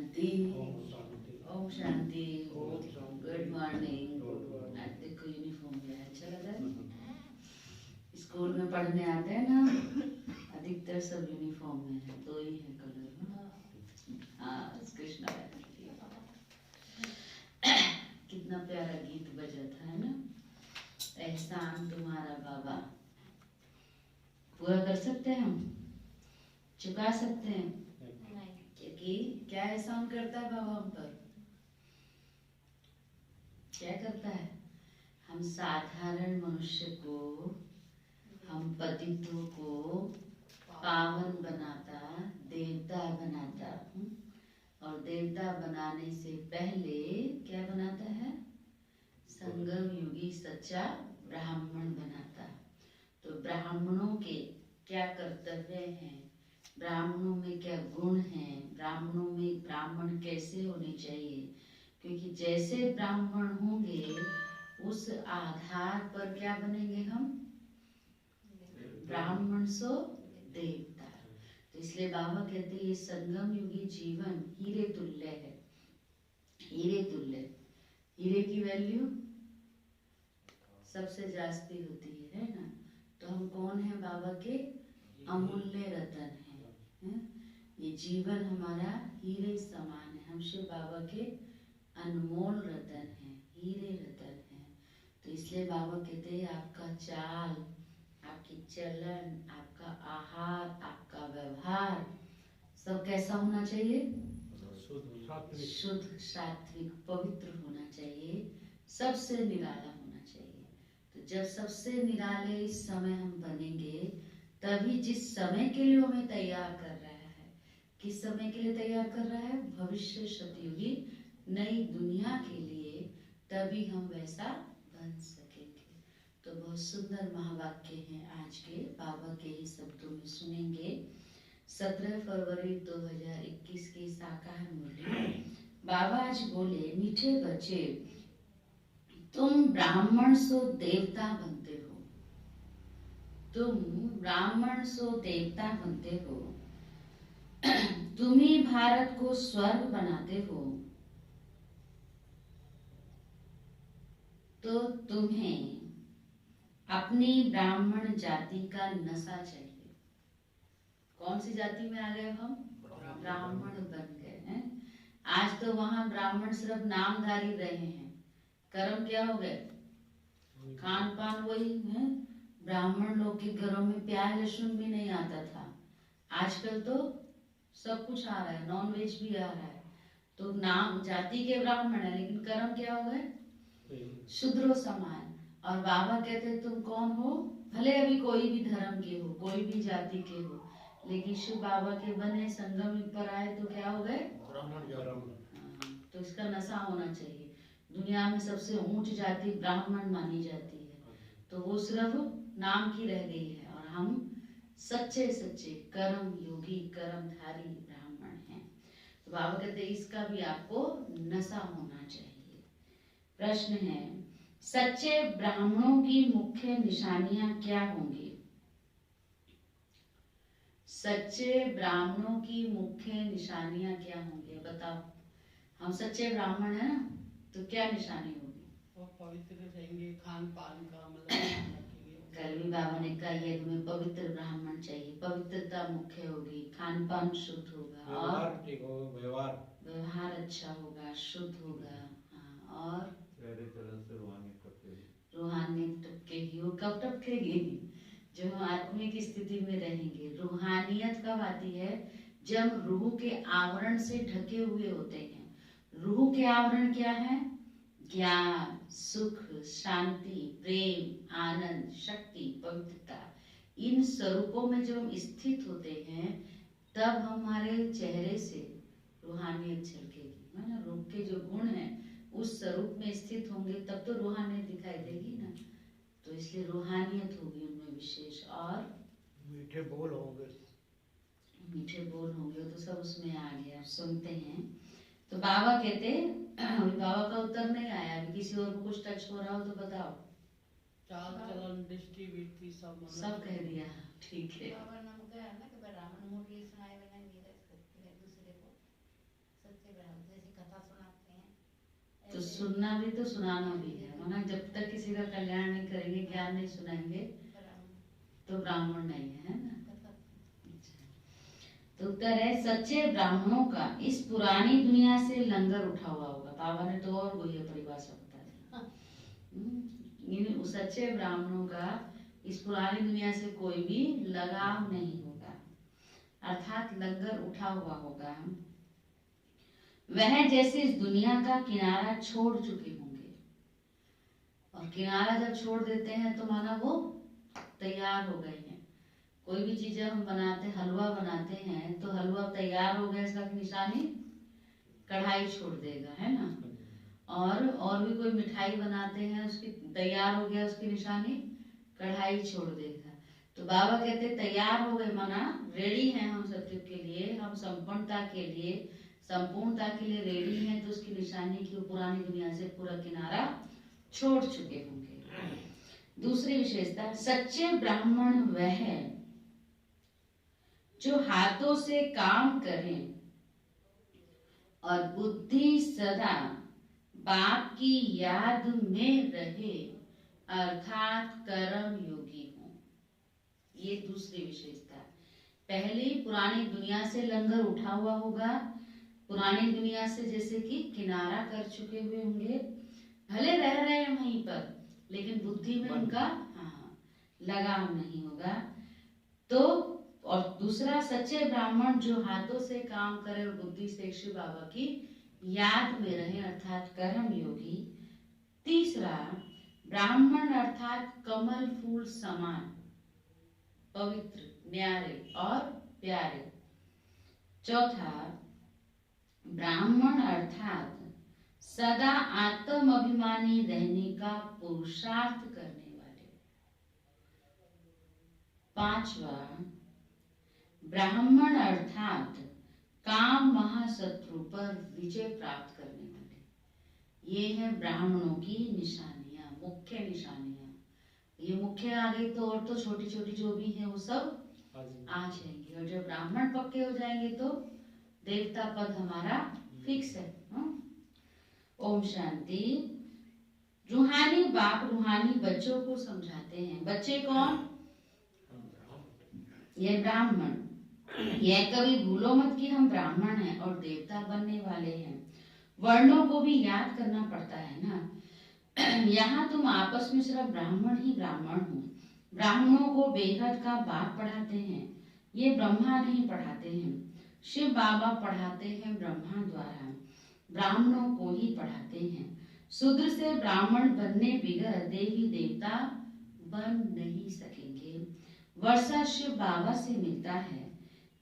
शांति। Om Shanti. Good morning. आज देखो uniform में अच्छा लग रहा है। स्कूल में पढ़ने आते हैं ना, अधिकतर सब यूनिफॉर्म में है, दो ही है कलर। हाँ, कृष्णा कितना प्यारा गीत बजा था, है ना। एहसान तुम्हारा बाबा। पूरा कर सकते हैं हम, चुका सकते हैं, क्योंकि क्या एहसान करता है बाबा हम पर? क्या करता है? हम साधारण मनुष्य को, हम पतितों को पावन बनाता, देवता बनाता। और देवता बनाने से पहले क्या बनाता है? संगम युगी सच्चा ब्राह्मण बनाता। तो ब्राह्मणों के क्या कर्तव्य हैं, ब्राह्मणों में क्या गुण हैं, ब्राह्मणों में ब्राह्मण कैसे होने चाहिए, क्योंकि जैसे ब्राह्मण होंगे उस आधार पर क्या बनेंगे हम? ब्राह्मण सो देवता। तो इसलिए बाबा कहते हैं ये संगम युगी जीवन हीरे तुल्य है। हीरे तुल्य। हीरे की वैल्यू सबसे जास्ती होती है ना। तो हम कौन है? बाबा के अमूल्य रतन हैं। ये जीवन हमारा हीरे समान है। हम शिव बाबा के अनमोल रतन हैं, हीरे रतन हैं। तो इसलिए बाबा कहते हैं आपका चाल, आपकी चलन, आपका आहार, आपका व्यवहार सब कैसा होना चाहिए? शुद्ध, सात्विक, पवित्र होना चाहिए, सबसे निराला होना चाहिए। तो जब सबसे निराले इस समय हम बनेंगे, तभी जिस समय के लिए हमें तैयार कर रहा है, किस समय के लिए तैयार कर रहा है? भविष्य सतयुगी नई दुनिया के लिए, तभी हम वैसा बन सकेंगे। तो बहुत सुंदर महावाक्य हैं आज के, बाबा के ही शब्दों में सुनेंगे। 17 फरवरी 2021 की साकार मुरली। बाबा आज बोले, मीठे बच्चे तुम ब्राह्मण सो देवता बनते हो, तुम ब्राह्मण सो देवता बनते हो, तुम ही भारत को स्वर्ग बनाते हो। तो तुम्हें अपनी ब्राह्मण जाति का नशा चाहिए। कौन सी जाति में आ गए हम? ब्राह्मण बन गए हैं। आज तो वहां ब्राह्मण सिर्फ नामधारी रहे हैं, कर्म क्या हो गए? खान पान वही है। ब्राह्मण लोग के घरों में प्याज लहसुन भी नहीं आता था, आजकल तो सब कुछ आ रहा है, नॉन वेज भी आ रहा है। तो नाम जाति के ब्राह्मण है, लेकिन कर्म क्या हो गए? शूद्रो समान। और बाबा कहते तुम कौन हो? भले अभी कोई भी धर्म के हो, कोई भी जाति के हो, लेकिन शिव बाबा के बने संगम पर आए तो क्या हो गए? तो इसका नशा होना चाहिए। दुनिया में सबसे ऊंच जाति ब्राह्मण मानी जाती है, तो वो सिर्फ नाम की रह गई है। और हम सच्चे सच्चे कर्म योगी, कर्मधारी ब्राह्मण हैं। तो बाबा कहते इसका भी आपको नशा होना चाहिए। प्रश्न है, सच्चे ब्राह्मणों की मुख्य निशानियां क्या होंगी? सच्चे ब्राह्मणों की मुख्य निशानियां क्या होंगी, बताओ। हम सच्चे ब्राह्मण हैं ना, तो क्या निशानी होगी? वो पवित्र रहेंगे, खान पान का मतलब कल भी बाबा ने कहा ये तुम्हें पवित्र ब्राह्मण चाहिए, पवित्रता मुख्य होगी, खान पान शुद्ध होगा, और व्यवहार अच्छा होगा, शुद्ध होगा। हाँ, और चरण से रूहानियत टपकेगी। वो कब टपकेगी? जब हम आत्मिक स्थिति में रहेंगे। रूहानियत कब आती है? जब रूह के आवरण से ढके हुए होते हैं। रूह के आवरण क्या है? ज्ञान, सुख, शांति, प्रेम, आनंद, शक्ति, पवित्रता। इन स्वरूपों में जब हम स्थित होते हैं, तब हमारे चेहरे से रूहानियत झलकेगी, है ना। रूह के जो गुण हैं उस स्वरूप में स्थित होंगे, तब तो रूहानियत दिखाई देगी ना। तो इसलिए रूहानियत होगी उनमें विशेष। और मीठे बोल होंगे, मीठे बोल होंगे, तो सब उसमें आ गया। सुनते हैं तो बाबा कहते, बाबा का उत्तर नहीं आया। अभी किसी और को कुछ टच हो रहा हो तो बताओ। चाल चलन दृष्टि वृत्ति सब कह दिया, ठीक है। बाबा ने कहा ना कि ब्राह्मण मूर्ति सुनाए बिना नहीं रह सकते हैं दूसरे को। सच्चे तो सुनना भी तो सुनाना भी है ना। जब तक किसी का कल्याण नहीं करेंगे, ज्ञान नहीं सुनाएंगे, तो ब्राह्मण नहीं है ना। तो उत्तर है सच्चे ब्राह्मणों का इस पुरानी दुनिया से लंगर उठा हुआ होगा। बाबा ने तो और वही परिभाषा बता दी। इन सच्चे ब्राह्मणों का इस पुरानी दुनिया से कोई भी लगाव नहीं होगा, अर्थात लंगर उठा हुआ होगा। वह जैसे इस दुनिया का किनारा छोड़ चुके होंगे, और किनारा जब छोड़ देते हैं तो माना वो तैयार हो गए हैं। कोई भी चीजें हम बनाते, हलवा बनाते हैं तो हलवा तैयार हो गया, इसका निशानी कढ़ाई छोड़ देगा, है ना। और भी कोई मिठाई बनाते हैं, उसकी तैयार हो गया, उसकी निशानी कढ़ाई छोड़ देगा। तो बाबा कहते तैयार हो गए, माना रेडी हैं हम सत्युग के लिए, हम संपूर्णता के लिए रेडी हैं। तो उसकी निशानी की पुरानी दुनिया से पूरा किनारा छोड़ चुके होंगे। दूसरी विशेषता, सच्चे ब्राह्मण वह है जो हाथों से काम करें और बुद्धि सदा बाप की याद में रहे, अर्थात कर्म योगी हो। ये दूसरी विशेषता। पहली, पुरानी दुनिया से लंगर उठा हुआ होगा, पुरानी दुनिया से जैसे कि किनारा कर चुके हुए होंगे, भले रह रहे हैं वहीं पर, लेकिन बुद्धि में उनका लगाव नहीं होगा। तो और दूसरा, सच्चे ब्राह्मण जो हाथों से काम करे और बुद्धि से शिव बाबा की याद में रहे, अर्थात कर्म योगी। तीसरा, ब्राह्मण अर्थात कमल फूल समान पवित्र, न्यारे और प्यारे। चौथा, ब्राह्मण अर्थात सदा आत्म अभिमानी रहने का पुरुषार्थ करने वाले। पांचवा, ब्राह्मण अर्थात काम महाशत्रु पर विजय प्राप्त करने वाले। ये है ब्राह्मणों की निशानियां, मुख्य निशानियां। ये मुख्य आ गई तो और तो छोटी छोटी जो भी है वो सब आ जाएंगे। और जब ब्राह्मण पक्के हो जाएंगे तो देवता पद हमारा फिक्स है। ओम शांति। रूहानी बाप रूहानी बच्चों को समझाते हैं। बच्चे कौन? ये ब्राह्मण। यह कभी भूलो मत कि हम ब्राह्मण हैं और देवता बनने वाले हैं। वर्णों को भी याद करना पड़ता है ना। यहाँ तुम आपस में सिर्फ ब्राह्मण ही ब्राह्मण हो। ब्राह्मणों को बेहद का बाप पढ़ाते हैं, ये ब्रह्मा नहीं पढ़ाते हैं। शिव बाबा पढ़ाते हैं ब्रह्मा द्वारा, ब्राह्मणों को ही पढ़ाते हैं। शूद्र से ब्राह्मण बनने बिगड़ देवी देवता बन नहीं सकेंगे। वर्षा शिव बाबा से मिलता है,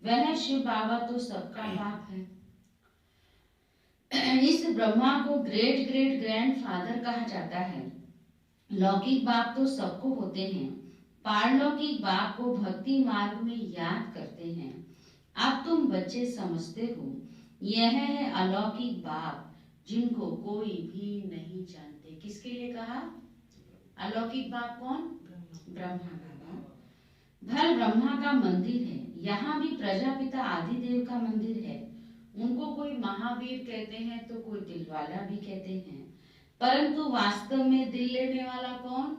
वह शिव बाबा तो सबका बाप है। इस ब्रह्मा को ग्रेट ग्रेट ग्रैंडफादर कहा जाता है। लौकिक बाप तो सबको होते हैं, पारलौकिक बाप को भक्ति मार्ग में याद करते हैं। अब तुम बच्चे समझते हो, यह है अलौकिक बाप जिनको कोई भी नहीं जानते। किसके लिए कहा अलौकिक बाप? कौन? ब्रह्मा बाबा। भल ब्रह्मा का मंदिर है, यहाँ भी प्रजापिता आदिदेव का मंदिर है। उनको कोई महावीर कहते हैं तो कोई दिलवाला भी कहते हैं, परंतु वास्तव में दिल लेने वाला कौन?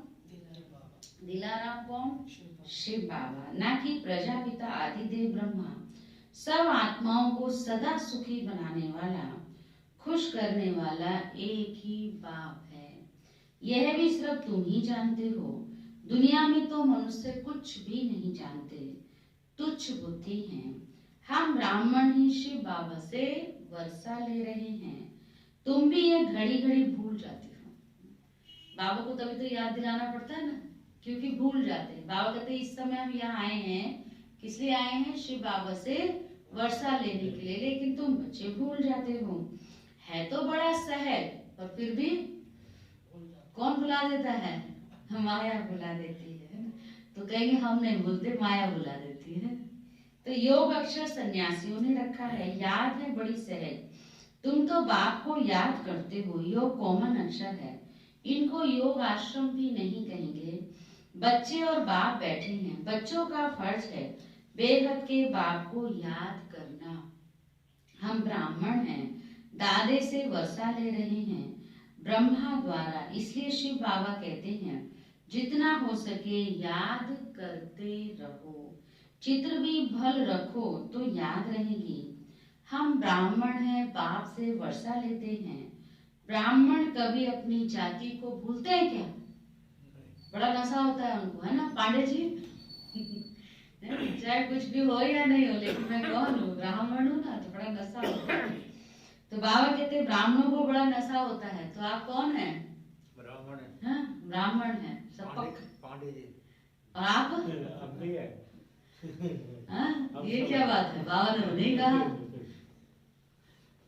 दिलाराम कौन? शिव बाबा, ना कि प्रजापिता आदिदेव ब्रह्मा। सब आत्माओं को सदा सुखी बनाने वाला, खुश करने वाला एक ही बाप है। यह भी सिर्फ तुम ही जानते हो। दुनिया में तो मनुष्य कुछ भी नहीं जानते, तुच्छ बुद्धि हैं। हम ब्राह्मण ही शिव बाबा से वर्षा ले रहे हैं। तुम भी ये घड़ी घड़ी भूल जाते हो। बाबा को तभी तो याद दिलाना पड़ता है ना, क्योंकि भूल जाते हैं। बाबा कहते हैं इस समय हम यहाँ आए हैं, किस लिए आए हैं? शिव बाबा से वर्षा लेने के लिए, लेकिन तुम बच्चे भूल जाते हो। है तो बड़ा सहज, पर फिर भी कौन भुला देता है? माया भुला देती है। तो कहेंगे हम नहीं भूलते, माया भुला देती है। तो योग अक्षर सन्यासियों ने रखा है, याद है बड़ी सहज। तुम तो बाप को याद करते हो, योग कॉमन अक्षर है, इनको योग आश्रम भी नहीं कहेंगे। बच्चे और बाप बैठे हैं, बच्चों का फर्ज है बेहद के बाप को याद करना। हम ब्राह्मण हैं, दादे से वर्षा ले रहे हैं। ब्रह्मा द्वारा। इसलिए शिव बाबा कहते हैं जितना हो सके याद करते रहो, चित्र भी भल रखो तो याद रहेगी। हम ब्राह्मण हैं, बाप से वर्षा लेते हैं। ब्राह्मण कभी अपनी जाति को भूलते हैं क्या? बड़ा नशा होता है उनको, है ना पांडे जी? चाहे कुछ भी हो या नहीं हो, लेकिन मैं कौन हूँ? ब्राह्मण हूँ ना, तो बड़ा नशा होता है। तो बाबा कहते हैं ब्राह्मणों को बड़ा नशा होता है। तो आप कौन है? ब्राह्मण है। हाँ, ब्राह्मण है सब। पांडे जी। और आप? अब भी है। हाँ, ये क्या बात है? बाबा ने नहीं कहा।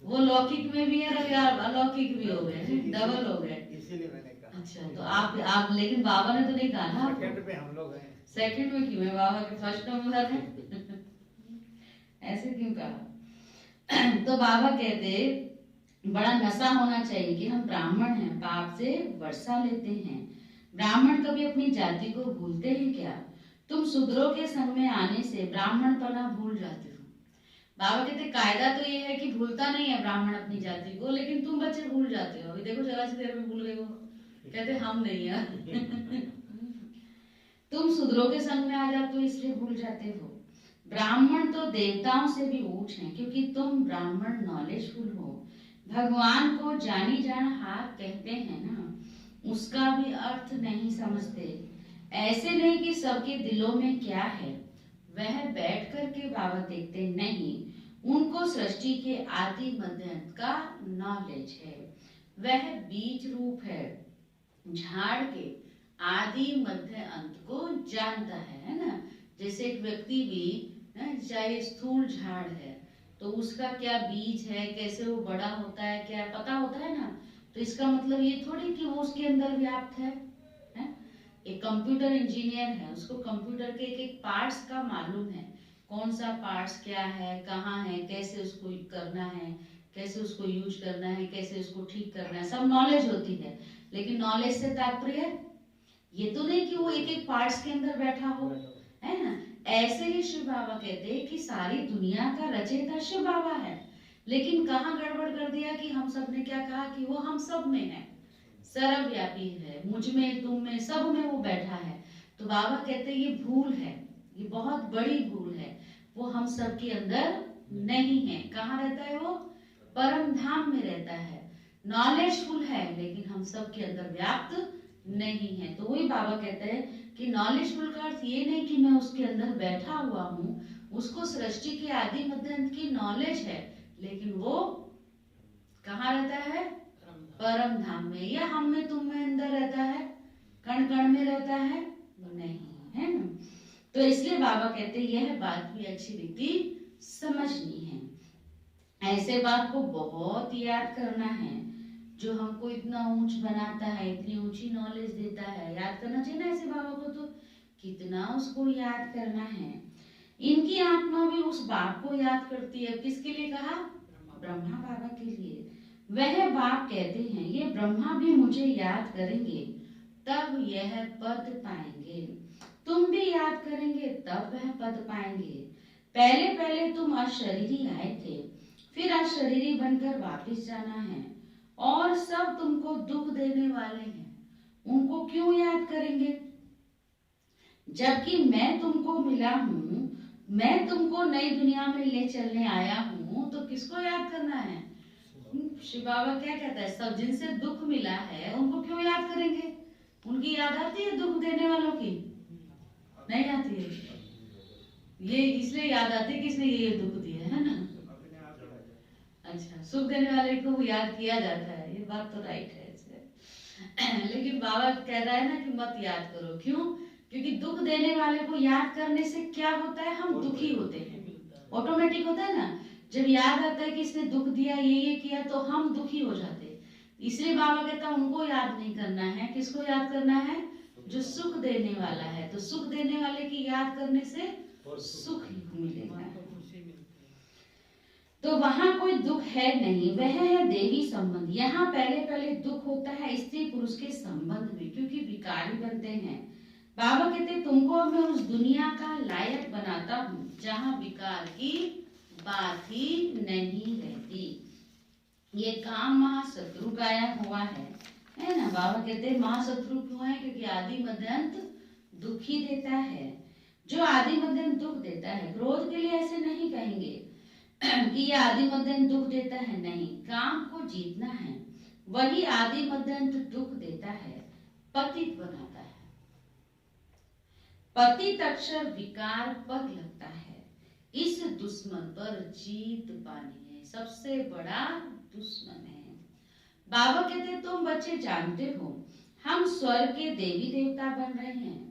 वो लौकिक में भी है और अलौकिक भी हो गए, डबल हो गए। इसीलिए मैंने कहा। अच्छा, तो आप लेकिन बाबा ने तो नहीं कहा ना। सेकंड पे हम लोग हैं। सेकंड में क्यों है? बाबा के फर्स्ट नंबर है। ऐसे क्यों कहा? तो बाबा कहते बड़ा नशा होना चाहिए कि हम ब्राह्मण हैं, बाप से वर्षा लेते हैं। ब्राह्मण कभी अपनी जाति को भूलते हैं क्या? तुम शूद्रों के संग में आने से ब्राह्मणपना भूल जाते हो। बाबा कहते कायदा तो ये है कि भूलता नहीं है ब्राह्मण अपनी जाति को, लेकिन तुम बच्चे भूल जाते हो। अभी देखो जरा सी देर में भूल गए हो। कहते हम नहीं यार। तुम शूद्रों के संग में आ जाते हो इसलिए भूल जाते हो। ब्राह्मण तो देवताओं से भी ऊंच हैं, क्योंकि तुम ब्राह्मण नॉलेजफुल हो। भगवान को जानी जान हार कहते हैं ना, उसका भी अर्थ नहीं समझते। ऐसे नहीं कि सबके दिलों में क्या है वह बैठ कर के बाबा देखते नहीं, उनको सृष्टि के आदि मध्य अंत का नॉलेज है। वह बीज रूप है, झाड़ के आदि मध्य अंत को जानता है ना। जैसे एक व्यक्ति भी चाहे स्थूल झाड़ है तो उसका क्या बीज है, कैसे वो बड़ा होता है, क्या पता होता है ना। तो इसका मतलब ये थोड़ी कि वो उसके अंदर व्याप्त है। एक कंप्यूटर इंजीनियर है, उसको कंप्यूटर के एक एक पार्ट्स का मालूम है, कौन सा पार्ट्स क्या है, कहाँ है, कैसे उसको करना है, कैसे उसको यूज करना है, कैसे उसको ठीक करना है, सब नॉलेज होती है। लेकिन नॉलेज से तात्पर्य ये तो नहीं कि वो एक एक पार्ट्स के अंदर बैठा हो, है ना। ऐसे ही शिव बाबा कहते हैं कि सारी दुनिया का रचयिता शिव बाबा है, लेकिन कहाँ गड़बड़ कर दिया कि हम सब ने क्या कहा कि वो हम सब में है, सर्वव्यापी है, मुझ में, तुम में, सब में वो बैठा है। तो बाबा कहते हैं ये भूल है, ये बहुत बड़ी भूल है। वो हम सब के अंदर नहीं है। कहाँ रहता है वो? परम धाम में रहता है। नॉलेजफुल है, लेकिन हम सब के अंदर व्याप्त नहीं है। तो वही बाबा कहते हैं कि नॉलेजफुल का अर्थ ये नहीं कि मैं उसके अंदर बैठा हुआ हूँ, उसको सृष्टि के आदि मध्य अंत की नॉलेज है, लेकिन वो कहाँ रहता है? परम धाम में, या हम में, तुम में अंदर रहता है, कण कण में रहता है नहीं, है ना। तो इसलिए बाबा कहते हैं यह बात भी अच्छी रीति समझनी है। ऐसे बात को बहुत याद करना है, जो हमको इतना ऊंच बनाता है, इतनी ऊंची नॉलेज देता है, याद करना चाहिए ना ऐसे बाबा को। तो कितना उसको याद करना है। इनकी आत्मा भी उस बाप को याद करती है। किसके लिए कहा? ब्रह्मा बाबा के लिए। वह बाप कहते हैं ये ब्रह्मा भी मुझे याद करेंगे तब यह पद पाएंगे, तुम भी याद करेंगे तब वह पद पाएंगे। पहले पहले तुम अशरीरी आए थे, फिर अशरीरी बनकर वापस जाना है, और सब तुमको दुख देने वाले हैं, उनको क्यों याद करेंगे? जबकि मैं तुमको मिला हूँ, मैं तुमको नई दुनिया में ले चलने आया हूँ, तो किसको याद करना है? शिव बाबा क्या कहता है? सब जिनसे दुख मिला है उनको क्यों याद करेंगे? उनकी याद आती है दुख देने वालों की? नहीं आती है। ये इसलिए याद आती है कि इसने ये दुख दिया है ना। अच्छा, सुख देने वाले को याद किया जाता है, ये बात तो राइट है इसलिए। लेकिन बाबा कह रहा है ना कि मत याद करो। क्यों? क्योंकि दुख देने वाले को याद करने से क्या होता है? हम दुखी होते हैं, ऑटोमेटिक होता है ना। जब याद आता है कि इसने दुख दिया, ये किया, तो हम दुखी हो जाते हैं। इसलिए बाबा कहता है उनको याद नहीं करना है। किसको याद करना है? जो सुख देने वाला है। तो सुख देने वाले की याद करने से सुख मिलेगा। तो वहां कोई दुख है नहीं, वह है देवी संबंध। यहाँ पहले पहले दुख होता है स्त्री पुरुष के संबंध में, क्योंकि विकारी बनते हैं। बाबा कहते तुमको मैं उस दुनिया का लायक बनाता हूँ जहाँ विकार की बात ही नहीं रहती। ये काम महाशत्रु गाया हुआ है ना। बाबा कहते हैं महाशत्रु क्यों है? क्योंकि आदि मध्य अंत दुखी देता है। जो आदि मध्य अंत दुख देता है, क्रोध के लिए ऐसे नहीं कहेंगे कि ये आदि मध्य अंत दुख देता है, नहीं। काम को जीतना है, वही आदि मध्य अंत दुख देता है, पतित बनाता है। पतित अक्षर विकार पद लगता है। इस दुश्मन पर जीत पानी है, सबसे बड़ा दुश्मन है। बाबा कहते तुम बच्चे जानते हो हम स्वर्ग के देवी देवता बन रहे हैं।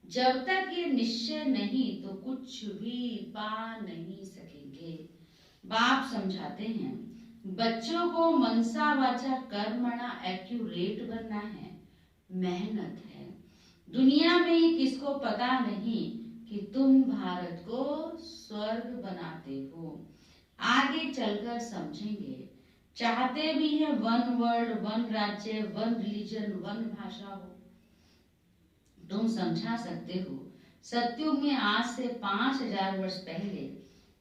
जब तक ये निश्चय नहीं तो कुछ भी पा नहीं सकेंगे। बाप समझाते हैं बच्चों को मनसा वाचा कर्मणा एक्यूरेट बनना है, मेहनत है। दुनिया में ही किसको पता नहीं कि तुम भारत को स्वर्ग बनाते हो। आगे चलकर समझेंगे। चाहते भी हैं वन वर्ल्ड, वन राज्य, वन रिलीजन, वन भाषा हो। तुम समझा सकते हो सतयुग में आज से 5000 वर्ष पहले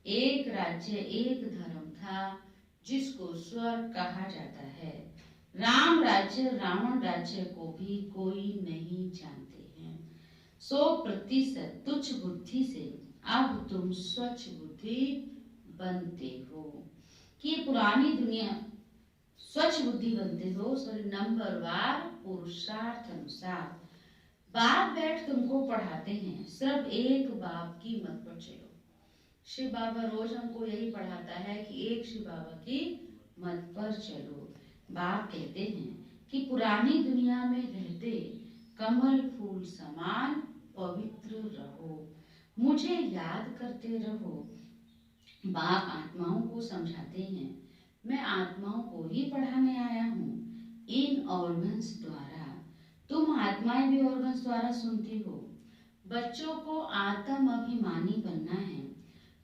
एक राज्य, एक धर्म था जिसको स्वर्ग कहा जाता है। राम राज्य, रावण राज्य को भी कोई नहीं जानते हैं। 100% तुच्छ बुद्धि से अब तुम स्वच्छ बुद्धि बनते हो कि पुरानी दुनिया स्वच्छ बुद्धि बनते हो। सॉरी, नंबरवार पुरुषार्थ अनुसार बाप बैठ तुमको पढ़ाते हैं। सिर्फ एक बाप की मत पर चलो। शिव बाबा रोज हमको यही पढ़ाता है कि एक शिव बाबा की मत पर चलो। बाप कहते हैं कि पुरानी दुनिया में रहते कमल फूल समान पवित्र रहो, मुझे याद करते रहो। बाप आत्माओं को समझाते हैं मैं आत्माओं को ही पढ़ाने आया हूँ इन ऑर्गन्स द्वारा। तुम आत्माएं भी ऑर्गन्स द्वारा सुनती हो। बच्चों को आत्म अभिमानी बनना है।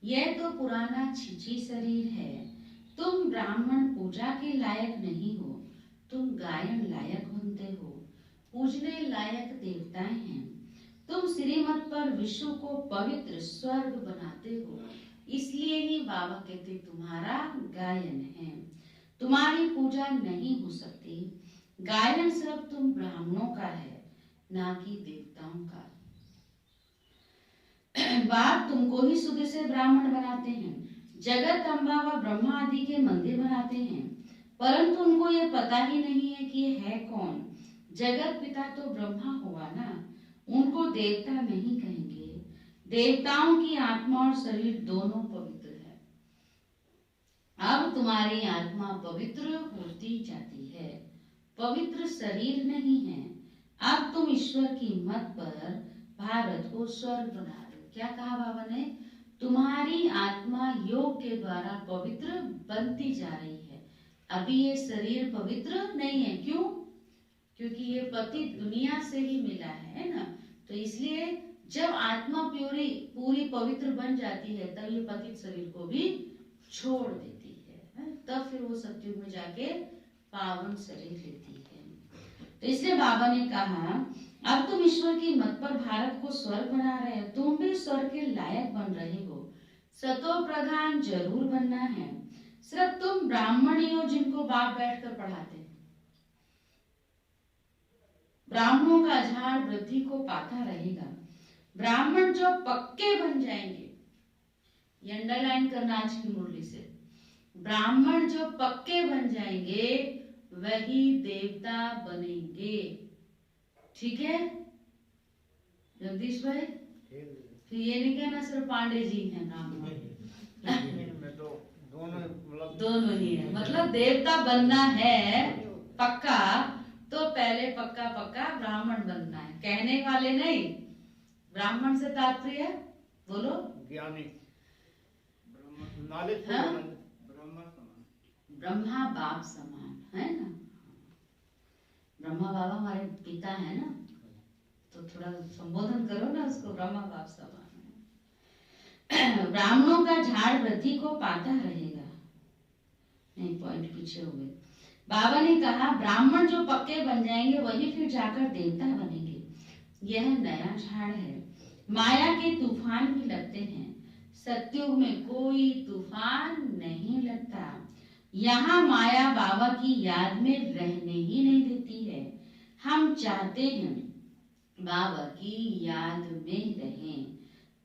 यह तो पुराना छिछी शरीर है। तुम ब्राह्मण पूजा के लायक नहीं हो, तुम गायन लायक बनते हो। पूजने लायक देवताएं हैं। तुम श्रीमत पर विश्व को पवित्र स्वर्ग बनाते हो। इसलिए ही बाबा कहते तुम्हारा गायन है। तुम्हारी पूजा नहीं हो सकती। गायन सिर्फ तुम ब्राह्मणों का है, ना कि देवताओं का। बाप तुमको ही सुध से ब्राह्मण बनाते हैं। जगत अम्बा व ब्रह्मा आदि के मंदिर बनाते हैं, परंतु उनको ये पता ही नहीं है कि ये है कौन। जगत पिता तो ब्रह्मा हुआ ना, उनको देवता नहीं कहेंगे। देवताओं की आत्मा और शरीर दोनों पवित्र है। अब तुम्हारी आत्मा पवित्र होती जाती है, पवित्र शरीर नहीं है। अब तुम ईश्वर की मत पर भारत को स्वर्ग बना रहे हो। क्या कहा बाबा ने? तुम्हारी आत्मा योग के द्वारा पवित्र बनती जा रही है। अभी ये शरीर पवित्र नहीं है। क्यों? क्योंकि ये पतित दुनिया से ही मिला है ना। तो इसलिए जब आत्मा पूरी पवित्र बन जाती है तब ये पतित शरीर को भी छोड़ देती है। तब फिर वो सतयुग में जाके पावन शरीर लेती है। तो इसलिए बाबा ने कहा अब तुम ईश्वर की मत पर भारत को स्वर्ग बना रहे हो। तुम भी स्वर्ग के लायक बन रहे हो। सतो प्रधान जरूर बनना है। सिर्फ तुम ब्राह्मण ही हो जिनको बाप बैठकर पढ़ाते हैं। ब्राह्मणों का झाड़ वृद्धि को पाता रहेगा। ब्राह्मण जो पक्के बन जाएंगे, ये अंडरलाइन करना आज की मुरली से, ब्राह्मण जो पक्के बन जाएंगे वही देवता बनेंगे। ठीक है जगदीश भाई? फिर ये नहीं कहना सिर्फ पांडे जी हैं ब्राह्मण। दोनों ही है। मतलब देवता बनना है पक्का तो पहले पक्का ब्राह्मण बनना है। कहने वाले नहीं। ब्राह्मण से तात्पर्य बोलो ज्ञानी, ब्रह्मा बाप समान है ना। ब्रह्मा बाबा हमारे पिता है ना, तो थोड़ा संबोधन करो ना उसको, ब्रह्मा बाप समान। ब्राह्मणों का झाड़ वृद्धि को पाता रहेगा। नहीं, पॉइंट पीछे हो गए। बाबा ने कहा ब्राह्मण जो पक्के बन जाएंगे वही फिर जाकर देवता बनेंगे। यह नया झाड़ है। माया के तूफान भी लगते हैं, सतयुग में कोई तूफान नहीं लगता। यहाँ माया बाबा की याद में रहने ही नहीं देती है। हम चाहते हैं बाबा की याद में रहें,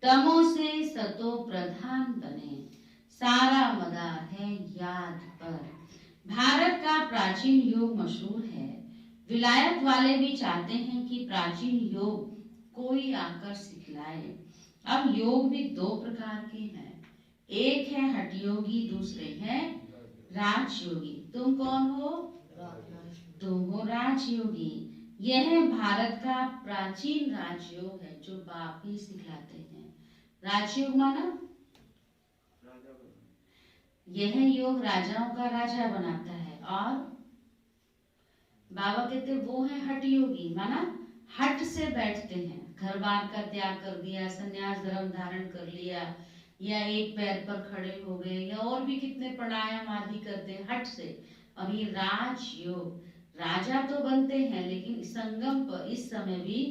तमो से सतो प्रधान बने, सारा मदार है याद पर। भारत का प्राचीन योग मशहूर है, विलायत वाले भी चाहते हैं कि प्राचीन योग कोई आकर सिखलाए। अब योग भी दो प्रकार के हैं, एक है हठ योगी, दूसरे हैं राजयोगी। तुम कौन हो? तुम हो राजयोगी। यह भारत का प्राचीन राजयोग है जो बाप ही सिखलाते हैं। राजयोग माना यह योग राजाओं का राजा बनाता है, और बाबा कहते वो है हठ योगी, माना हट से बैठते हैं, घर बार का त्याग कर दिया, संन्यास धर्म धारण कर लिया, या एक पैर पर खड़े हो गए, या और भी कितने प्राणायाम आदि करते हैं हट से। और ये राजयोग, राजा तो बनते हैं लेकिन संगम पर इस समय भी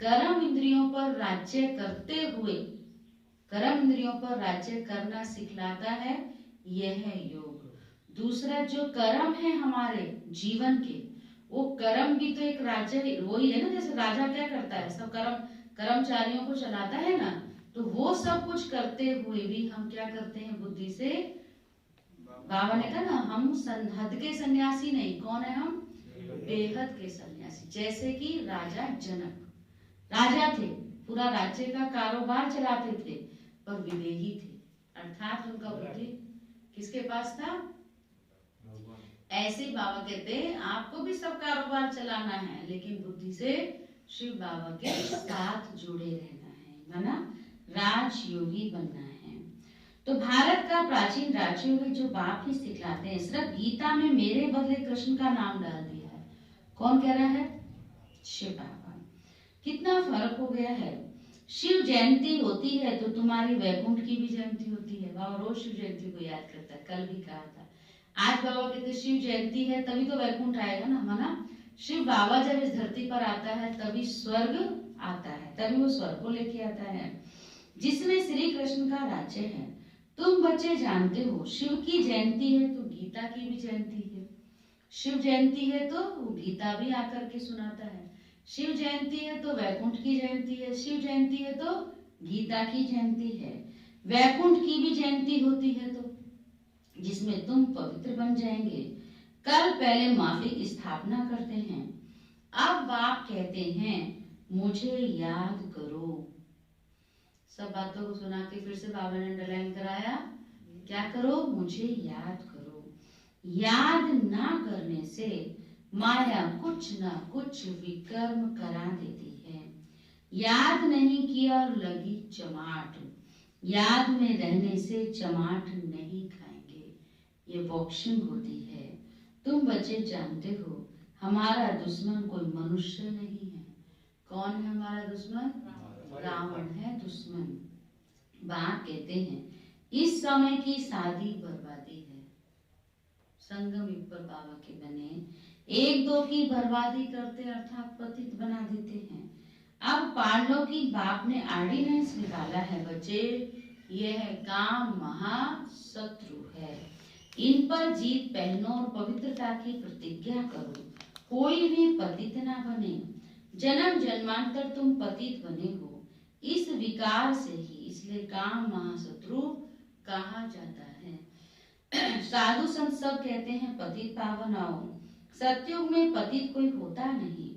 कर्म इंद्रियों पर राज्य करते हुए, कर्म इंद्रियों पर राज्य करना सिखलाता है यह योग। दूसरा जो कर्म है हमारे जीवन के, वो कर्म भी तो एक राज्य वही है ना, जैसे राजा क्या करता है, सब कर्मचारियों को चलाता है ना, तो वो सब कुछ करते हुए भी हम क्या करते हैं बुद्धि से। बाबा ने कहा ना हम हद के सन्यासी नहीं, कौन है हम? बेहद के सन्यासी। जैसे कि राजा जनक राजा थे, पूरा राज्य का कारोबार चलाते थे, पर विवेकी थे, अर्थात उनका बुद्धि किसके पास था? ऐसे बाबा कहते हैं आपको भी सब कारोबार चलाना है, लेकिन बुद्धि से शिव बाबा के साथ जुड़े रहना है, माना राजयोगी बनना है। तो भारत का प्राचीन राजयोग जो बाप ही सिखलाते हैं। सिर्फ गीता में मेरे बदले कृष्ण का नाम डाल दिया है। कौन कह रहा है? शिव बाबा। कितना फर्क हो गया है। शिव जयंती होती है तो तुम्हारी वैकुंठ की भी जयंती होती है। बाबा रोज शिव जयंती को याद करता है, कल भी कहा था। आज बाबा कहते शिव जयंती है तभी तो वैकुंठ आएगा ना, माना शिव बाबा जब इस धरती पर आता है तभी स्वर्ग आता है, तभी वो स्वर्ग को लेके आता है, जिसमें श्री कृष्ण का राज्य है। तुम बच्चे जानते हो शिव की जयंती है तो गीता की भी जयंती है। शिव जयंती है तो वो गीता भी आकर के सुनाता है। शिव जयंती है तो वैकुंठ की जयंती है, शिव जयंती है तो गीता की जयंती है। वैकुंठ की भी जयंती होती है तो जिसमें तुम पवित्र बन जाएंगे। कल पहले माफी की स्थापना करते हैं, अब बाप कहते हैं मुझे याद करो। सब बातों को सुना के फिर से बाबा ने अंडरलाइन कराया, क्या करो? मुझे याद करो। याद ना करने से माया कुछ ना कुछ विकर्म करा देती है। याद नहीं किया और लगी चमाट, याद में रहने से चमाट नहीं खाएंगे, ये बॉक्सिंग होती है। तुम बच्चे जानते हो हमारा दुश्मन कोई मनुष्य नहीं है। कौन है हमारा दुश्मन? रावण है दुश्मन। बाप कहते हैं इस समय की शादी बर्बादी है। संगम युग पर बाबा के बने, एक दो की बर्बादी करते अर्थात पतित बना देते हैं। अब पांडवों की बाप ने ऑर्डिनेंस निकाला है बच्चे, यह काम महाशत्रु है, इन पर जीत पहनो और पवित्रता की प्रतिज्ञा करो, कोई भी पतित ना बने। जन्म जन्मांतर तुम पतित बने हो इस विकार से ही, इसलिए काम महाशत्रु कहा जाता है। साधु संत सब कहते हैं पतित पावन आओ, सतयुग में पतित कोई होता नहीं।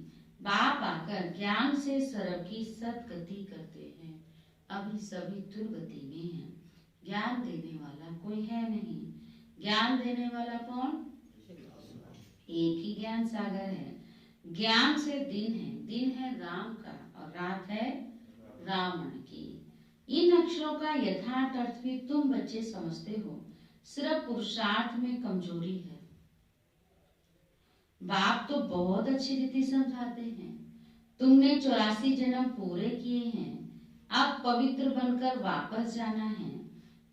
बाप आकर ज्ञान से सर्व की सदगति करते हैं। अभी सभी दुर्गति में हैं, ज्ञान देने वाला कोई है नहीं। ज्ञान देने वाला कौन? एक ही ज्ञान सागर है। ज्ञान से दिन है राम का और रात है रावण की। इन अक्षरों का यथार्थ अर्थ भी तुम बच्चे समझते हो, सिर्फ पुरुषार्थ में कमजोरी है। बाप तो बहुत अच्छी रीति समझाते हैं। तुमने 84 जन्म पूरे किए हैं, अब पवित्र बनकर वापस जाना है।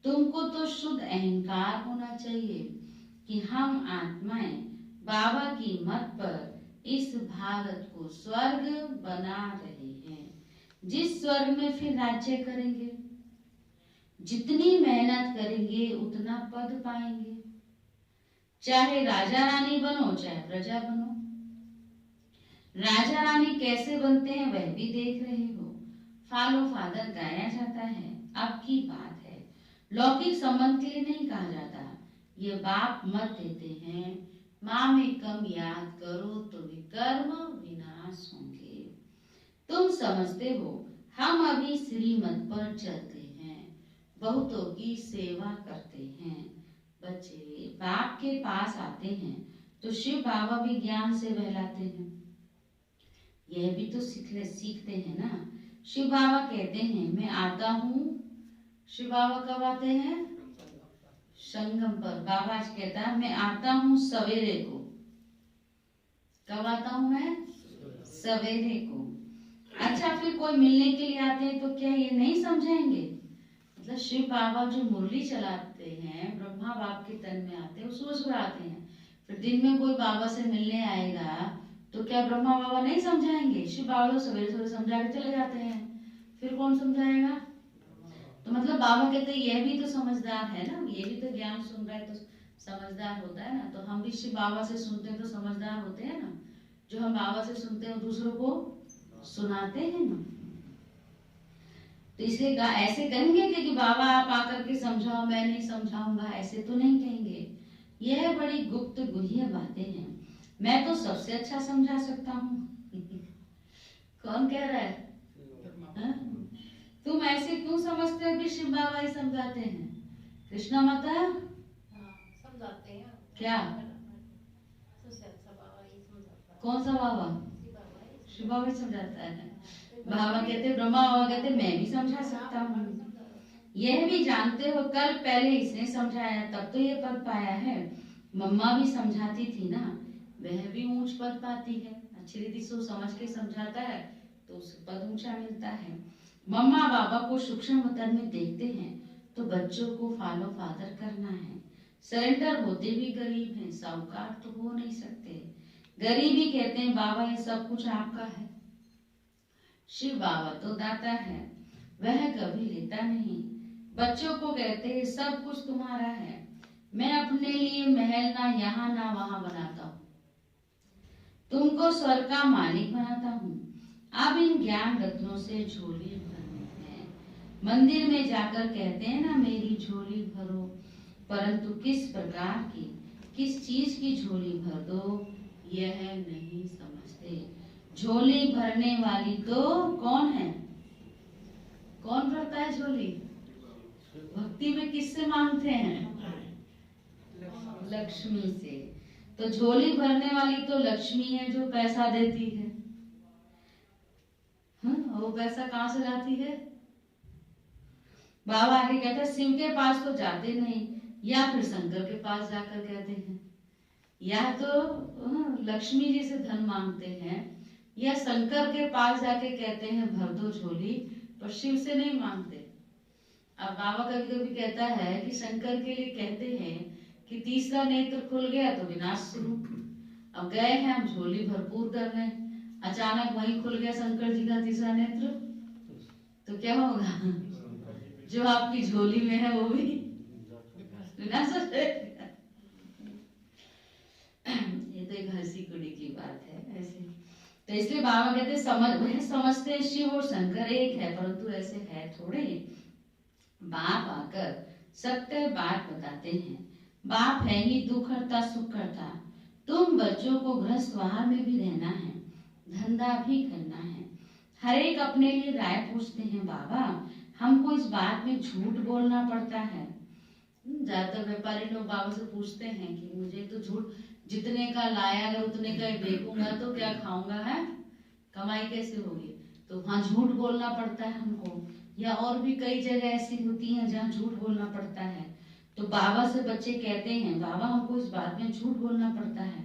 तुमको तो शुद्ध अहंकार होना चाहिए कि हम आत्माएं बाबा की मत पर इस भारत को स्वर्ग बना रहे हैं, जिस स्वर्ग में फिर राज्य करेंगे। जितनी मेहनत करेंगे उतना पद पाएंगे। चाहे राजा रानी बनो चाहे प्रजा बनो। राजा रानी कैसे बनते हैं वह भी देख रहे हो। फॉलो फादर गाया जाता है। अब की बात है, लौकिक संबंध के लिए नहीं कहा जाता। ये बाप मत देते हैं, माँ में कम याद करो तो विकर्म विनाश होंगे। तुम समझते हो हम अभी श्रीमत पर चलते हैं, बहुतों की सेवा करते हैं। बच्चे बाप के पास आते हैं तो शिव बाबा भी ज्ञान से बहलाते हैं। यह भी तो सीखते हैं ना। शिव बाबा कहते हैं मैं आता हूँ। शिव बाबा कब आते हैं? संगम पर। बाबा आज कहता है मैं आता हूँ सवेरे को। कब आता हूँ मैं? सवेरे को। अच्छा, फिर कोई मिलने के लिए आते हैं तो क्या ये नहीं समझाएंगे? मतलब शिव बाबा जो मुरली चलाते हैं, ब्रह्मा बाप के तन में आते हैं, सुबह सुबह आते हैं। फिर दिन में कोई बाबा से मिलने आएगा तो क्या ब्रह्मा बाबा नहीं समझाएंगे? शिव बाबा तो सवेरे सवेरे समझा के चले जाते हैं, फिर कौन समझाएगा? तो मतलब बाबा कहते हैं यह भी तो समझदार है ना, ये भी तो ज्ञान सुन रहा है तो समझदार होता है ना। तो हम भी शिव बाबा से सुनते हैं तो समझदार होते हैं ना। जो हम बाबा से सुनते हैं दूसरों को सुनाते हैं ना। तो इसलिए ऐसे कहेंगे कि बाबा आप आकर के समझाओ, मैं नहीं समझाऊंगा, ऐसे तो नहीं कहेंगे। यह बड़ी गुप्त गुह्य बातें हैं, मैं तो सबसे अच्छा समझा सकता हूँ। कौन कह रहा है? हा? तुम ऐसे क्यों समझते हो कि शिव बाबा ही समझाते हैं? कृष्णा माता समझाते हैं। क्या? कौन सा बाबा? शिव बाबा ही समझाता है। बाबा कहते, ब्रह्मा बाबा कहते मैं भी समझा सकता हूँ। यह भी जानते हो कल पहले इसने समझाया तब तो ये पद पाया है। मम्मा भी समझाती थी ना, वह भी ऊंच पद पाती है। अच्छी रीति से समझ के समझाता है तो उसे पद ऊंचा मिलता है। मम्मा बाबा को सूक्ष्म तन में देखते हैं तो बच्चों को फॉलो फादर करना है। सरेंडर होते भी गरीब हैं, साहूकार तो हो नहीं सकते। गरीब ही कहते हैं बाबा ये सब कुछ आपका है। शिव बाबा तो दाता है, वह कभी लेता नहीं। बच्चों को कहते हैं सब कुछ तुम्हारा है, मैं अपने लिए महल ना यहाँ ना वहां बनाता हूँ, तुमको स्वर्ग का मालिक बनाता हूँ। अब इन ज्ञान रत्नों से झोली भरनी है। मंदिर में जाकर कहते हैं ना मेरी झोली भरो, परंतु किस प्रकार की, किस चीज की झोली भर दो यह नहीं समझते। झोली भरने वाली तो कौन है? कौन भरता है झोली? भक्ति में किससे मांगते हैं? लक्ष्मी से। तो झोली भरने वाली तो लक्ष्मी है जो पैसा देती है। वो पैसा कहाँ से लाती है? बाबा आगे कहते हैं शिव के पास तो जाते नहीं, या फिर शंकर के पास जाकर कहते हैं, या तो लक्ष्मी जी से धन मांगते हैं, या शंकर के पास जाके कहते हैं भर दो झोली, पर शिव से नहीं मांगते। अब बाबा कभी कभी कहता है कि शंकर के लिए कहते हैं कि तीसरा नेत्र खुल गया तो विनाश शुरू। अब गए हैं हम झोली भरपूर करने, अचानक वहीं खुल गया शंकर जी का तीसरा नेत्र, तो क्या होगा? जो आपकी झोली में है वो भी विनाश हो जाएगा। ये तो एक हंसी कुड़ी की बात है ऐसे। तो इसलिए बाबा कहते समझते हैं शिव और शंकर एक है, परंतु ऐसे है थोड़े। बाप आकर सत्य बात बताते हैं। बाप है ही दुख हरता सुख करता। तुम बच्चों को गृहस्थवार में भी रहना है, धंधा भी करना है। हर एक अपने लिए राय पूछते हैं। बाबा हमको इस बात में झूठ बोलना पड़ता है। ज्यादातर व्यापारी लोग बाबा से पूछते हैं कि मुझे तो झूठ, जितने का लाया अगर उतने का ही बेचूंगा तो क्या खाऊंगा, है कमाई कैसे होगी? तो वहाँ झूठ बोलना पड़ता है हमको। या और भी कई जगह ऐसी होती हैं जहाँ झूठ बोलना पड़ता है। तो बाबा से बच्चे कहते हैं बाबा हमको इस बात में झूठ बोलना पड़ता है।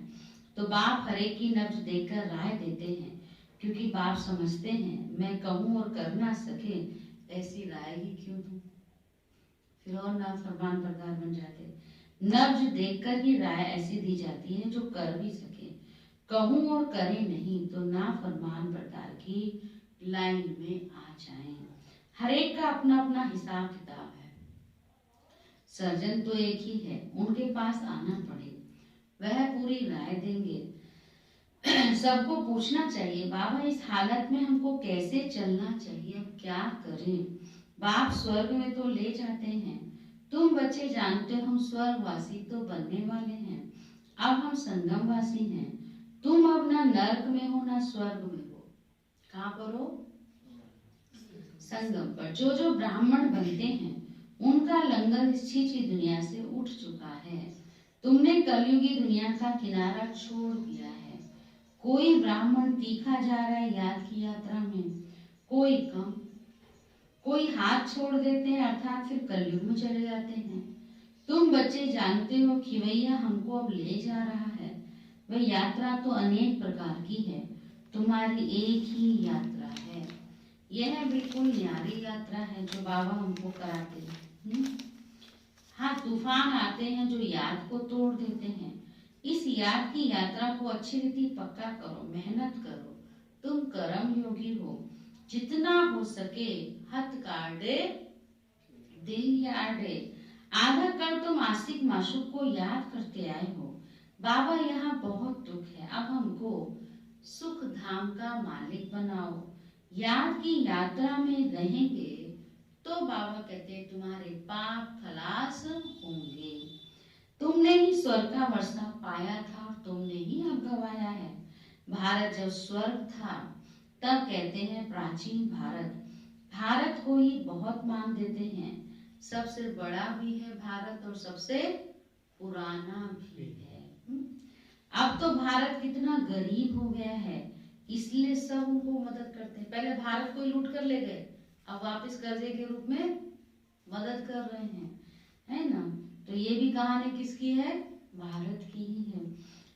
तो बाप हर एक की नब्ज देखकर राय देते हैं, क्योंकि बाप समझते हैं मैं कहूँ और कर ना सके ऐसी राय ही क्यों दूं। फिर और नाफरमान प्रकार बन जाते। नब्ज देखकर ही राय ऐसी दी जाती है जो कर भी सके, कहूँ और करे नहीं तो नाफरमान प्रकार की लाइन में आ जाएं। हर एक का अपना अपना हिसाब किताब है। सर्जन तो एक ही है, उनके पास आना पड़े। वह पूरी राय देंगे। सबको पूछना चाहिए, बाबा इस हालत में हमको कैसे चलना चाहिए, अब क्या करें। बाप स्वर्ग में तो ले जाते हैं, तुम बच्चे जानते हो हम स्वर्गवासी तो बनने वाले हैं, अब हम संगमवासी हैं। तुम अब ना नर्क में हो ना स्वर्ग में हो, कहाँ पर हो? संगम पर। जो जो ब्राह्मण बनते हैं उनका लंगर इस छीछी दुनिया से उठ चुका है। तुमने कलयुगी दुनिया का किनारा छोड़ दिया है। कोई ब्राह्मण तीखा जा रहा है याद की यात्रा में, कोई कम, कोई हाथ छोड़ देते हैं अर्थात फिर कलयुग में चले जाते हैं। तुम बच्चे जानते हो खिवैया हमको अब ले जा रहा है। वह यात्रा तो अनेक प्रकार की है, तुम्हारी एक ही यात्रा है। यह बिल्कुल न्यारी यात्रा है जो बाबा हमको कराते हैं। हाँ, तूफान आते हैं जो याद को तोड़ देते हैं। इस याद की यात्रा को अच्छी रीति पक्का करो, मेहनत करो। तुम कर्म योगी हो, जितना हो सके हथ काटे दिल याडे। आधा कर तुम आशिक माशूक को याद करते आए हो। बाबा यहाँ बहुत दुख है, अब हमको सुख धाम का मालिक बनाओ। याद की यात्रा में रहेंगे तो बाबा कहते हैं तुम्हारे पाप खलास होंगे। तुमने ही स्वर्ग का वर्षा पाया था और तुमने ही अब गवाया है। भारत जब स्वर्ग था तब कहते हैं प्राचीन भारत। भारत को ही बहुत मान देते हैं, सबसे बड़ा भी है भारत और सबसे पुराना भी है। अब तो भारत कितना गरीब हो गया है, इसलिए सब उनको मदद करते हैं। पहले भारत को ही लूट कर ले गए, अब वापस कर्जे के रूप में मदद कर रहे हैं, है ना। तो ये भी कहानी किसकी है? भारत की ही है।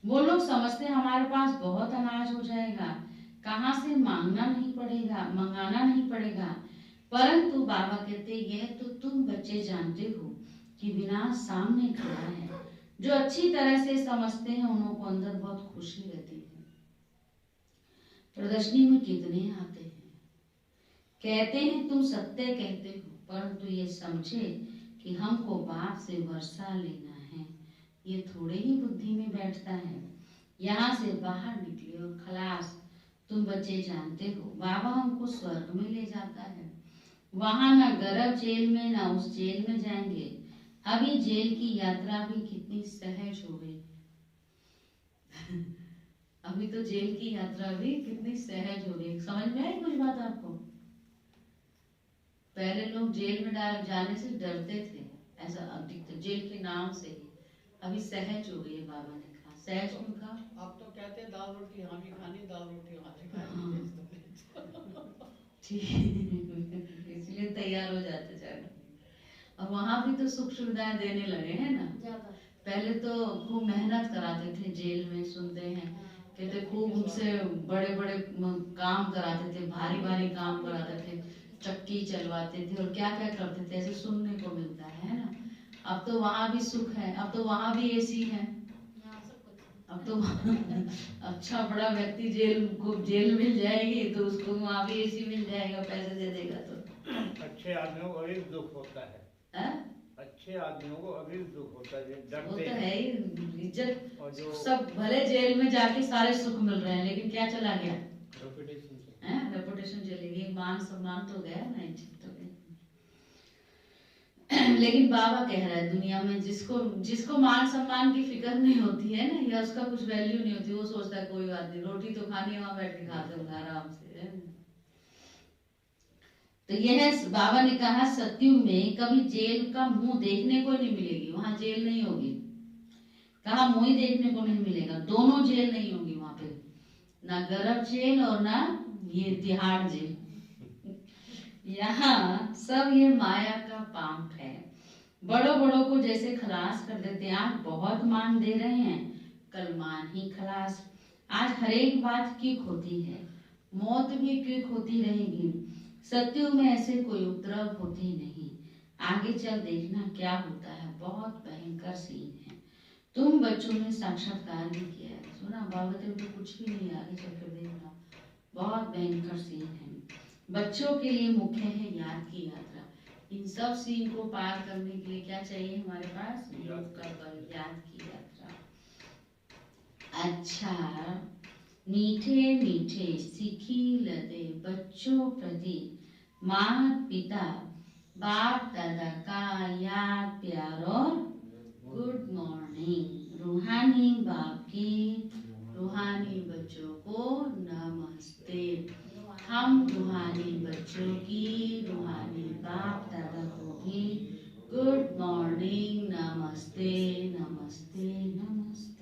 वो लोग समझते हैं हमारे पास बहुत अनाज हो जाएगा, कहाँ से मांगना नहीं पड़ेगा, मंगाना नहीं पड़ेगा। परंतु बाबा कहते यह तो तुम बच्चे जानते हो कि विनाश सामने खड़ा है। जो अच्छी तरह से समझते हैं उन्हों को अंदर बहुत खुशी रहती है। प्रदर्शनी में कितने आते हैं, कहते हैं तुम सत्य कहते हो, परंतु ये समझे कि हमको बाप से वर्षा लेना है, ये थोड़े ही बुद्धि में बैठता है। यहाँ से बाहर निकले और खलास। तुम बच्चे जानते हो बाबा हमको स्वर्ग में ले जाता है, वहां न गर्भ जेल में न उस जेल में जाएंगे। अभी जेल की यात्रा भी कितनी सहज हो गई। अभी तो जेल की यात्रा भी कितनी सहज हो गई। समझ में आई कुछ बात आपको? पहले लोग जेल में जाने से डरते थे, ऐसा अधिकतर जेल के नाम से ही। अभी सहज हो गई है, बाबा ने कहा। सहज क्यों कहा? आप तो कहते हैं दाल रोटी यहाँ भी खानी, दाल रोटी वहाँ भी खानी। इसलिए तैयार हो जाते जाने। और वहां भी तो सुख सुविधाएं देने लगे हैं ना। पहले तो खूब मेहनत कराते थे जेल में, सुनते हैं कहते खूब उनसे बड़े बड़े काम कराते थे, भारी भारी काम कराते थे, चक्की चलवाते थे और क्या क्या करते थे, ऐसे सुनने को मिलता है ना। अब तो वहां भी सुख है, अब तो वहां भी एसी है। अब तो अच्छा बड़ा व्यक्ति जेल मिल जाएगी तो उसको वहां भी एसी मिल जाएगा, पैसे दे देगा तो। अच्छे आदमियों को अभी दुख होता है। अच्छे आदमियों को अभी दुख होता है, डरते वो तो है ही। इज्जत और जो सब भले जेल में जाके सारे सुख मिल रहे हैं, लेकिन क्या चला गया? रेपुटेशन चली गई, मान सम्मान तो गया ना, इज्जत तो गई। लेकिन बाबा कह रहा है दुनिया में जिसको मान सम्मान की फिक्र नहीं होती है ना, या उसका कुछ वैल्यू नहीं होती, वो सोचता है कोई बात नहीं, रोटी तो खानी है, वहां बैठ के खाते होंगे आराम से। तो यह बाबा ने कहा सतयुग में कभी जेल का मुंह देखने को नहीं मिलेगी, वहां जेल नहीं होगी। कहा मुंह ही देखने को नहीं मिलेगा, दोनों जेल नहीं होगी वहां पे, ना गर्भ जेल और ना ये तिहाड़ जेल। यहाँ सब ये माया का पाप है। बड़ों बड़ों को जैसे खलास कर देते हैं, आज बहुत मान दे रहे हैं, कल मान ही खलास। आज हर एक बात क्यों होती है, मौत भी क्यों होती रहेगी। सत्युग में ऐसे कोई उपद्रव होती नहीं, आगे चल देखना क्या होता है, बहुत भयंकर सीन है। तुम बच्चों ने साक्षात्कार भी किया है, सुना बाबा तो कुछ भी नहीं, आगे चलकर देखना बहुत भयंकर सीन है। बच्चों के लिए मुख्य है याद की यात्रा। इन सब सीन को पार करने के लिए क्या चाहिए हमारे पास? योग का बल, याद की यात्रा। अच्छा मीठे मीठे सीखी लदे बच्चों प्रति माता पिता बाप दादा का याद प्यार और गुड मॉर्निंग। रूहानी बाप की रूहानी बच्चों को नमस्ते। हम रूहानी बच्चों की रूहानी बाप दादा को भी गुड मॉर्निंग, नमस्ते नमस्ते नमस्ते।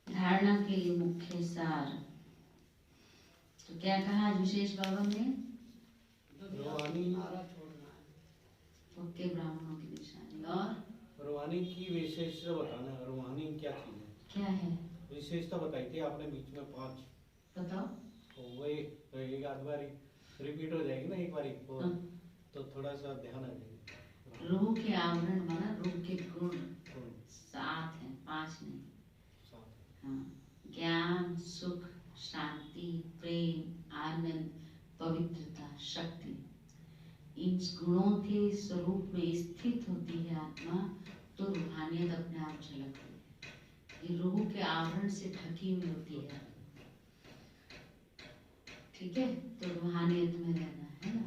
धारणा के लिए मुख्य सार। तो क्या कहा विशेष बाबा ने? रूहानी नारा छोड़ना है। पक्के ब्राह्मणों की निशानी। और रूहानी की विशेषता बताना। रूहानी क्या चीज है? क्या है विशेषता बताई थी आपने बीच में 5। बताओ। तो वही तो एक आध बार रिपीट हो जाएगी ना एक बार हाँ। तो थोड़ा सा ध्यान आ जाएगा। रूह के आवरण माना रूह के गुण 7 हैं, 5 नहीं। हाँ, ज्ञान, सुख, शांति, प्रेम, आनंद, पवित्रता, शक्ति। इन गुणों के स्वरूप में स्थित होती है आत्मा, तो रूहानियत अपने आप झलकती है। ये रूह के आवरण से ढकी हुई होती है। ठीक है, तो रूहानियत में रहना है ना।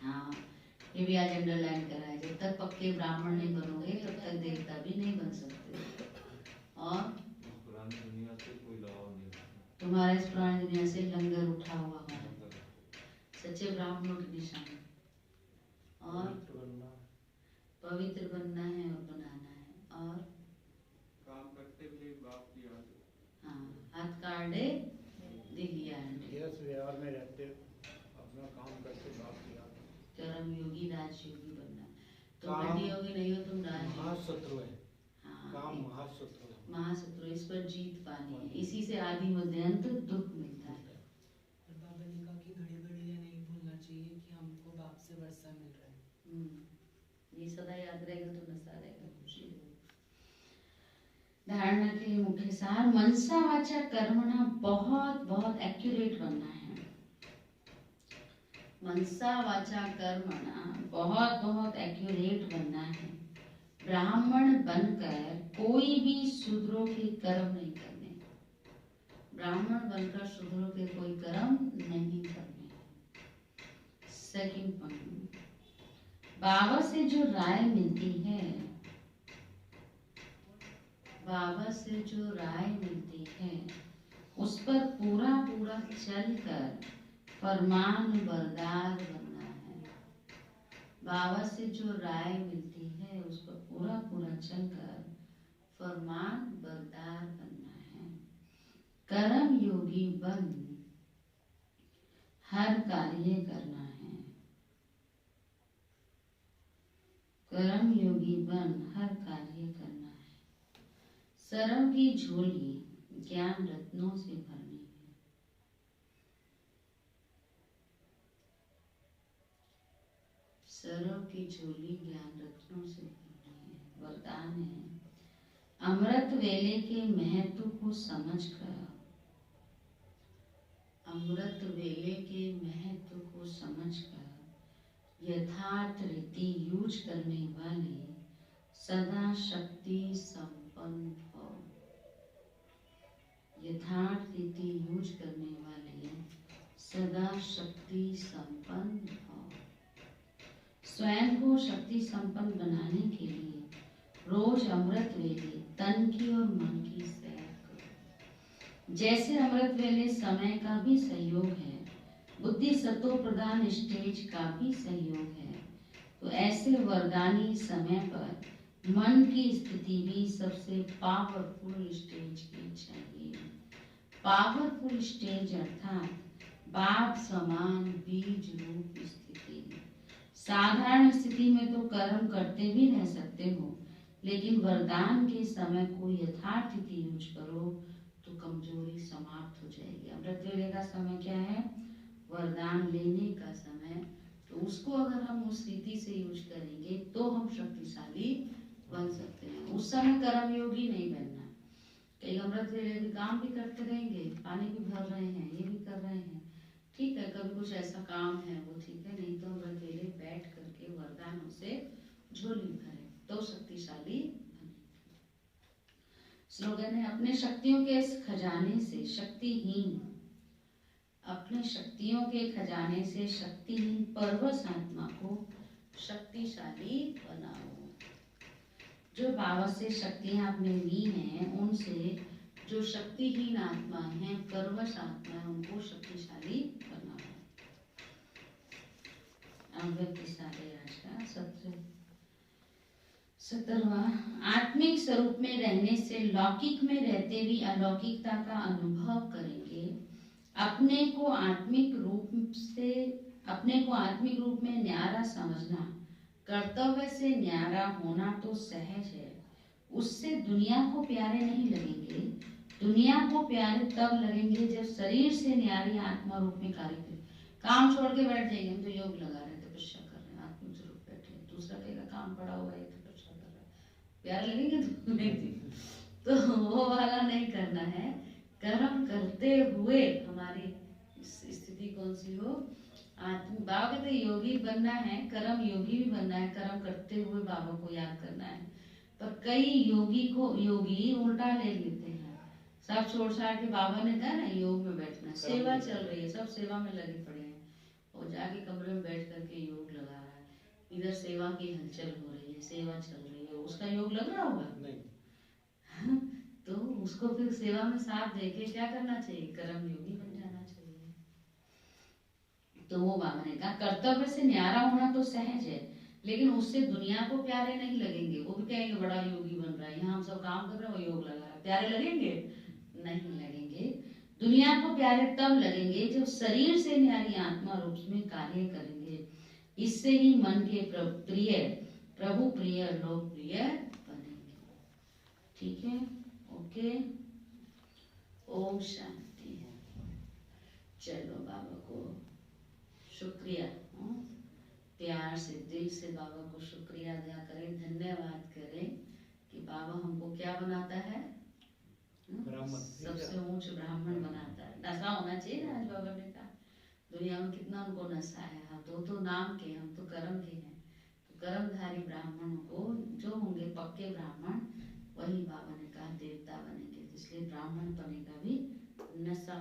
हाँ, ये भी आज अंडरलाइन करा है। जब तक पक्के ब्राह्मण नहीं बनोगे तब तक देवता भी नहीं बन सकते। और पुरानी दुनिया से कोई लगाव नहीं। तुम्हारा इस पुरानी दुनिया से लंगर उठा हुआ होगा। सच्चे ब्राह्मणों की निशानी। और पवित्र बनना है और बनाना है। और काम करते हुए बाप की याद। हाँ, हाथ काटे दिल याद। यस व्यवहार में रहते अपना काम करते बाप की याद। कर्म योगी राजयोगी बनना। तुम काम बंडी योगी नहीं हो, तुम राजयोगी। महाशत्रु है। हाँ, काम महाशत्रु है। महाशत्रु, इस पर जीत पानी है। इसी से आदि मध्य अंत दुख मिलता है। और बाबा ने कहा कि घड़ी घड़ी ये नहीं भूलना चाहिए कि हमको बाप से वर्षा मिल रहा है। ये सदा याद रहेगा तो नशा रहेगा, खुशी रहेगी। धारणा के लिए मुख्य सार। मनसा वाचा कर्मणा बहुत बहुत एक्यूरेट बनना है। मनसा वाचा कर्मणा बहुत बहुत एक्यूरेट बनना है। ब्राह्मण बनकर कोई भी शूद्रों के कर्म नहीं करने। ब्राह्मण बनकर शूद्रों के कोई कर्म नहीं करने। सेकंड पॉइंट, बाबा से जो राय मिलती है, बाबा से जो राय मिलती है उस पर पूरा पूरा चलकर फरमान बरदार बनना है। बाबा से जो राय मिलती है उस पर पूरा पूरा चलकर फरमान बरदार बनना है। कर्म योगी बन हर कार्य करना है। कर्म योगी बन हर कार्य करना है। सरव की झोली ज्ञान रत्नों से भरनी है। सरव की झोली ज्ञान रत्नों से भरनी है। वरदान है, अमृत वेले के महत्व को समझकर, अमृत वेले के महत्व को समझकर यथार्थ रीति यूज करने वाले सदा शक्ति संपन्न हो। यथार्थ रीति यूज करने वाले सदा शक्ति संपन्न हो। स्वयं को शक्ति संपन्न बनाने के लिए रोज अमृत वेले तन की और मन की सैर करो। जैसे अमृत वेले समय का भी सहयोग है, बुद्धि सत्व प्रधान स्टेज का भी सहयोग है, तो ऐसे वरदानी समय पर मन की स्थिति भी सबसे पावरफुल स्टेज की चाहिए। पावरफुल स्टेज अर्थात बाप समान बीज रूप स्थिति। साधारण स्थिति में तो कर्म करते भी रह सकते हो, लेकिन वरदान के समय को यथार्थ रीति यूज करो तो कमजोरी समाप्त हो जाएगी। अमृत वेले का समय क्या है? वरदान लेने का समय। तो उसको अगर हम उस रीति से यूज करेंगे तो हम शक्तिशाली बन सकते हैं। उस समय कर्म योगी नहीं बनना। कई अमृत वेले भी काम भी करते रहेंगे, पानी भी भर रहे हैं, ये भी कर रहे हैं, ठीक है, कभी कुछ ऐसा काम है वो ठीक है, नहीं तो अमृत वेले बैठ करके वरदानों से झोली भरे तो शक्तिशाली बने। स्लोगन है, अपने शक्तियों के इस खजाने से शक्तिहीन, अपने शक्तियों के खजाने से शक्तिहीन परवश आत्मा को शक्तिशाली बनाओ। जो बाबा से शक्तियां आपने ली हैं, उनसे जो शक्तिहीन आत्मा है, परवश आत्मा है, उनको शक्तिशाली बनाओ। अव्यक्त सारे आज का सत्र 17वां, आत्मिक स्वरूप में रहने से लौकिक में रहते भी अलौकिकता का अनुभव करेंगे। अपने को आत्मिक रूप में न्यारा समझना, कर्तव्य से न्यारा होना तो सहज है। उससे दुनिया को प्यारे नहीं लगेंगे। दुनिया को प्यारे तब लगेंगे जब शरीर से न्यारी आत्मा रूप में कार्य करें। काम छोड़ के बैठ जाएंगे, हम तो योग लगा रहे हैं, तपस्या कर रहे हैं, आत्मिक स्वरूप बैठे, दूसरा कहेगा काम पड़ा हुआ है, तपस्या कर रहा है, प्यारे लगेंगे तो नहीं। तो वो वाला नहीं करना है। कर्म करते हुए हमारी स्थिति कौन सी हो, बाबा कहते योगी बनना है, कर्म योगी भी बनना है, कर्म करते हुए बाबा को याद करना है। पर कई योगी उल्टा ले लेते हैं, सब छोड़ छाड़ के बाबा ने कहा ना योग में बैठना, सेवा चल रही है, सब सेवा में लगे पड़े हैं, और जाके कमरे में बैठ करके योग लगा रहा है, इधर सेवा की हलचल हो रही है, सेवा चल रही है, उसका योग लग रहा होगा नहीं। तो उसको फिर सेवा में साथ देके क्या करना चाहिए, कर्म योगी बन जाना चाहिए। तो वो बाबा ने कहा कर्तव्य से न्यारा होना तो सहज है, लेकिन उससे दुनिया को प्यारे नहीं लगेंगे। वो भी कहेंगे बड़ा योगी बन रहा है, यहाँ हम सब काम कर रहे हैं, वो योग लगा रहा है, प्यारे लगेंगे नहीं लगेंगे। दुनिया को प्यारे तब लगेंगे जब शरीर से न्यारी आत्मा रूप में कार्य करेंगे। इससे ही मन के प्रभु प्रिय लोकप्रिय बनेंगे। ठीक है, ओके, ओम शांति। चलो बाबा को शुक्रिया, प्यार से दिल से बाबा को शुक्रिया अदा करें, धन्यवाद करें कि बाबा हमको क्या बनाता है, सबसे ऊंच ब्राह्मण बनाता है। नशा होना चाहिए ना, आज बाबा ने कहा दुनिया में कितना उनको नशा है, हम तो नाम के, हम तो कर्म के हैं। तो कर्मधारी ब्राह्मणों को जो होंगे पक्के ब्राह्मण, वही बाबा ने कहा देवता बनेंगे। इसलिए ब्राह्मण बने का भी नशा